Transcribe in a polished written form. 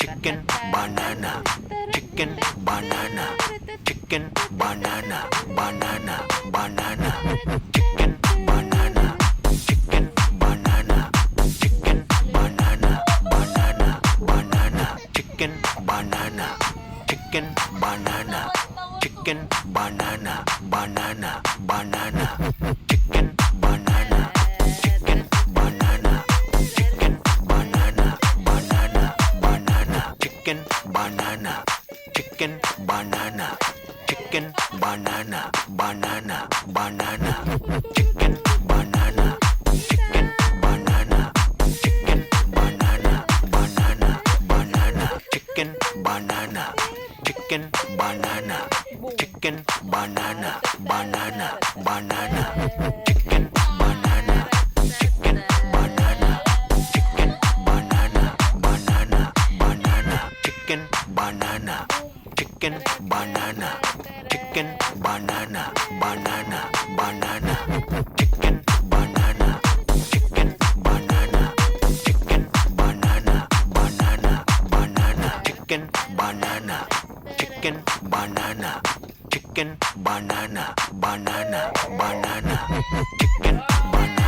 chicken banana chicken banana chicken banana banana banana chicken banana chicken banana chicken banana banana banana chicken banana chicken banana chicken banana banana banana chicken banana chicken banana chicken banana banana banana chicken banana chicken banana chicken banana banana banana chicken banana chicken banana chicken banana banana banana chicken banana chicken banana chicken banana banana banana chicken banana chicken banana chicken banana banana banana chicken banana chicken banana chicken banana banana banana chicken banana chicken banana chicken banana banana banana chicken banana chicken banana chicken banana banana banana chicken banana